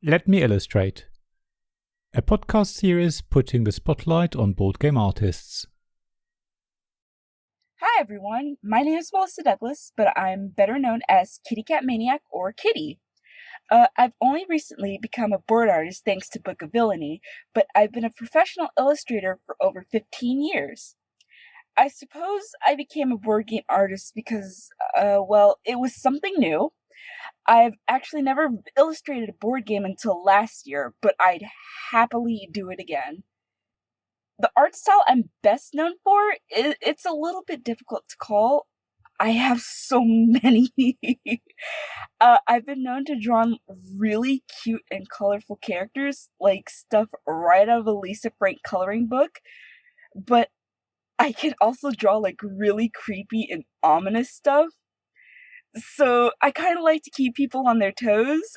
Let Me Illustrate, a podcast series putting the spotlight on board game artists. Hi everyone, my name is Melissa Douglas, but I'm better known as Kitty Cat Maniac or Kitty. I've only recently become a board artist thanks to Book of Villainy, but I've been a professional illustrator for over 15 years. I suppose I became a board game artist because, it was something new. I've actually never illustrated a board game until last year, but I'd happily do it again. The art style I'm best known for, it's a little bit difficult to call. I have so many. I've been known to draw really cute and colorful characters, like stuff right out of a Lisa Frank coloring book, but I can also draw like really creepy and ominous stuff. So I kind of like to keep people on their toes.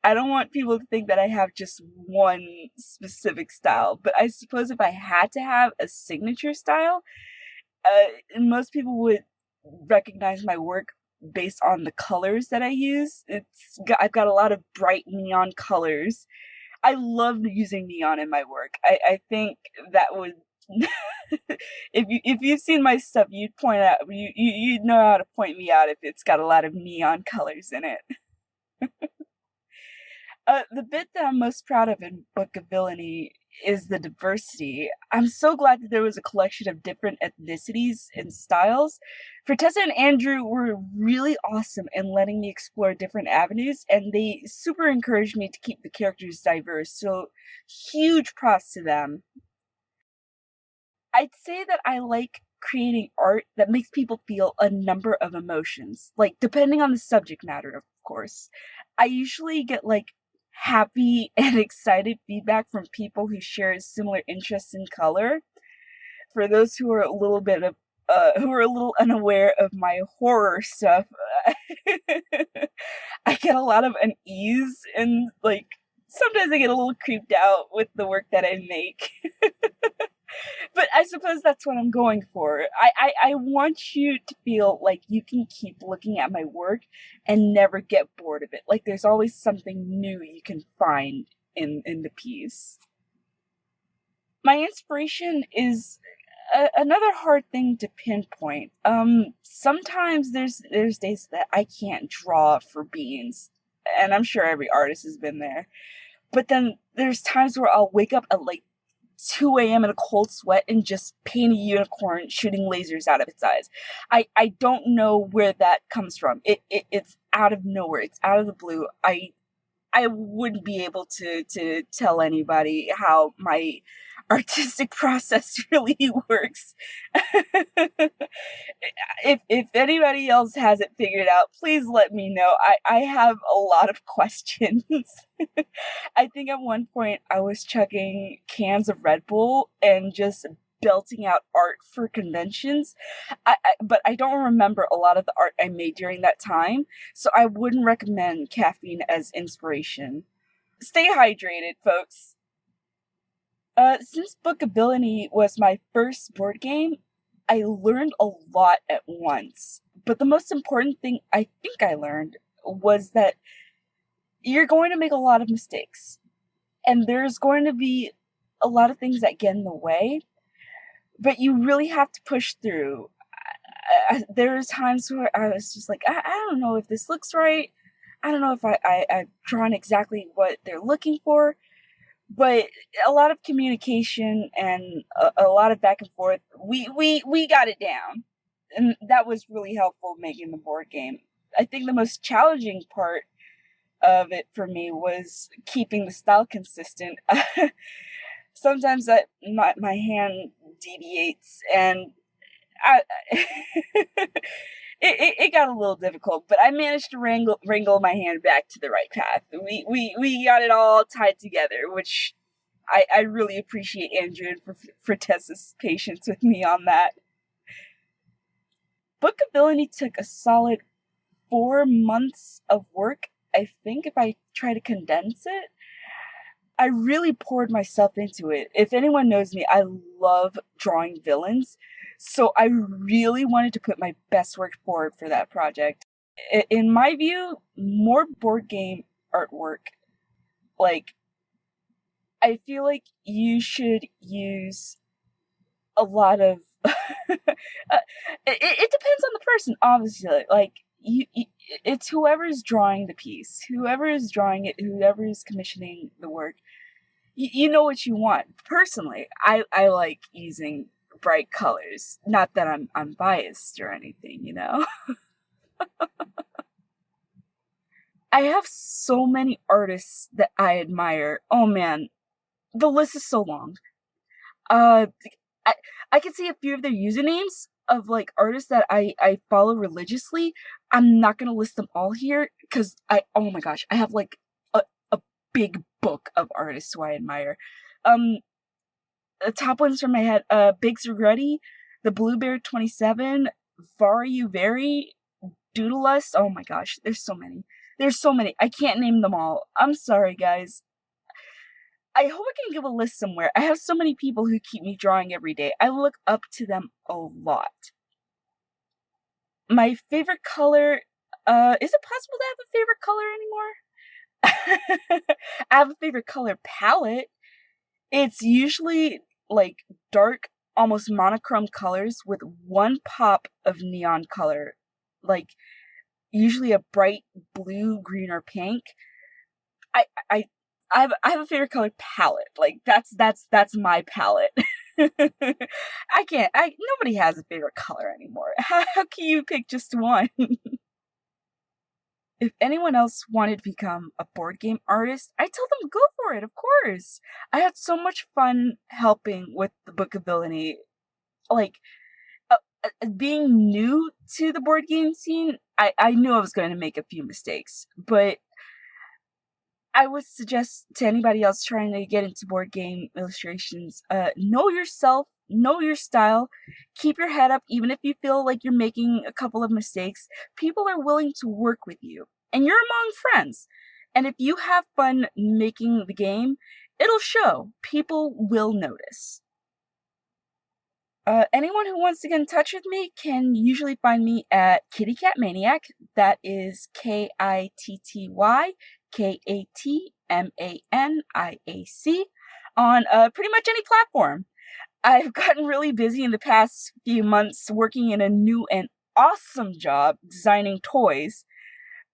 I don't want people to think that I have just one specific style, but I suppose if I had to have a signature style, most people would recognize my work based on the colors that I use. I've got a lot of bright neon colors. I love using neon in my work. I think that would if you've seen my stuff, you'd point out you'd know how to point me out if it's got a lot of neon colors in it. The bit that I'm most proud of in Book of Villainy is the diversity. I'm so glad that there was a collection of different ethnicities and styles. Fortessa and Andrew were really awesome in letting me explore different avenues, and they super encouraged me to keep the characters diverse, so huge props to them. I'd say that I like creating art that makes people feel a number of emotions, like depending on the subject matter, of course. I usually get like happy and excited feedback from people who share similar interests in color. For those who are who are a little unaware of my horror stuff, I get a lot of unease and like sometimes I get a little creeped out with the work that I make. But I suppose that's what I'm going for. I want you to feel like you can keep looking at my work and never get bored of it. Like there's always something new you can find in the piece. My inspiration is another hard thing to pinpoint. Sometimes there's days that I can't draw for beans, and I'm sure every artist has been there. But then there's times where I'll wake up at like 2 a.m. in a cold sweat and just paint a unicorn shooting lasers out of its eyes. I don't know where that comes from. It's out of nowhere. It's out of the blue. I wouldn't be able to tell anybody how my artistic process really works. If anybody else has it figured out, please let me know. I have a lot of questions. I think at one point I was chugging cans of Red Bull and just belting out art for conventions. But I don't remember a lot of the art I made during that time, so I wouldn't recommend caffeine as inspiration. Stay hydrated, folks. Since Bookability was my first board game, I learned a lot at once. But the most important thing I think I learned was that you're going to make a lot of mistakes. And there's going to be a lot of things that get in the way, but you really have to push through. There's times where I was just like, I don't know if this looks right. I don't know if I've drawn exactly what they're looking for. But a lot of communication and a lot of back and forth, we got it down. And that was really helpful making the board game. I think the most challenging part of it for me was keeping the style consistent. Sometimes my hand deviates and I it got a little difficult, but I managed to wrangle my hand back to the right path. We got it all tied together, which I really appreciate Andrew and for Tessa's patience with me on that. Bookability took a solid 4 months of work, I think, if I try to condense it. I really poured myself into it. If anyone knows me, I love drawing villains. So I really wanted to put my best work forward for that project. In my view, more board game artwork, like, I feel like you should use a lot of it depends on the person, obviously. Like, it's whoever's drawing the piece, whoever is drawing it, whoever is commissioning the work. You know what you want. Personally, I like using bright colors. Not that I'm biased or anything, you know. I have so many artists that I admire. Oh man, the list is so long. Uh, I can see a few of their usernames of like artists that I follow religiously. I'm not gonna list them all here because oh my gosh, I have like a big book of artists who I admire. The top ones from my head: Biggs Regretti, the Bluebear 27, Varu Very, Doodlelust. Oh my gosh, there's so many. There's so many. I can't name them all. I'm sorry, guys. I hope I can give a list somewhere. I have so many people who keep me drawing every day. I look up to them a lot. My favorite color, is it possible to have a favorite color anymore? I have a favorite color palette. It's usually like dark, almost monochrome colors with one pop of neon color. Like, usually a bright blue, green, or pink. I have a favorite color palette. Like, that's my palette. Nobody has a favorite color anymore. How can you pick just one? If anyone else wanted to become a board game artist, I tell them go for it, of course. I had so much fun helping with the Book of Villainy. Like, being new to the board game scene, I knew I was going to make a few mistakes, but I would suggest to anybody else trying to get into board game illustrations, know yourself, know your style, keep your head up even if you feel like you're making a couple of mistakes. People are willing to work with you, and you're among friends. And if you have fun making the game, it'll show. People will notice. Anyone who wants to get in touch with me can usually find me at Kitty Cat Maniac. That is KITTYKATMANIAC on pretty much any platform. I've gotten really busy in the past few months working in a new and awesome job designing toys,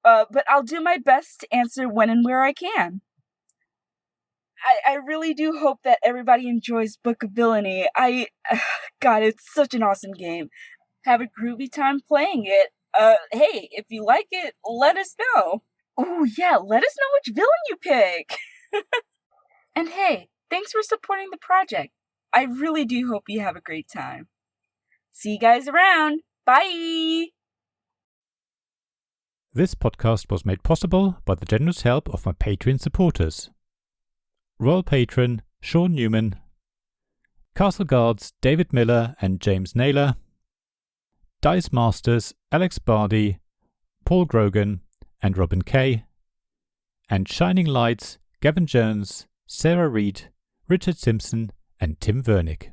but I'll do my best to answer when and where I can. I really do hope that everybody enjoys Book of Villainy. God, it's such an awesome game. Have a groovy time playing it. Hey, if you like it, let us know. Oh yeah, let us know which villain you pick. And hey, thanks for supporting the project. I really do hope you have a great time. See you guys around. Bye! This podcast was made possible by the generous help of my Patreon supporters. Royal Patron Sean Newman, Castle Guards David Miller and James Naylor, Dice Masters Alex Bardi, Paul Grogan and Robin Kay, and Shining Lights Gavin Jones, Sarah Reed, Richard Simpson and Tim Vernick.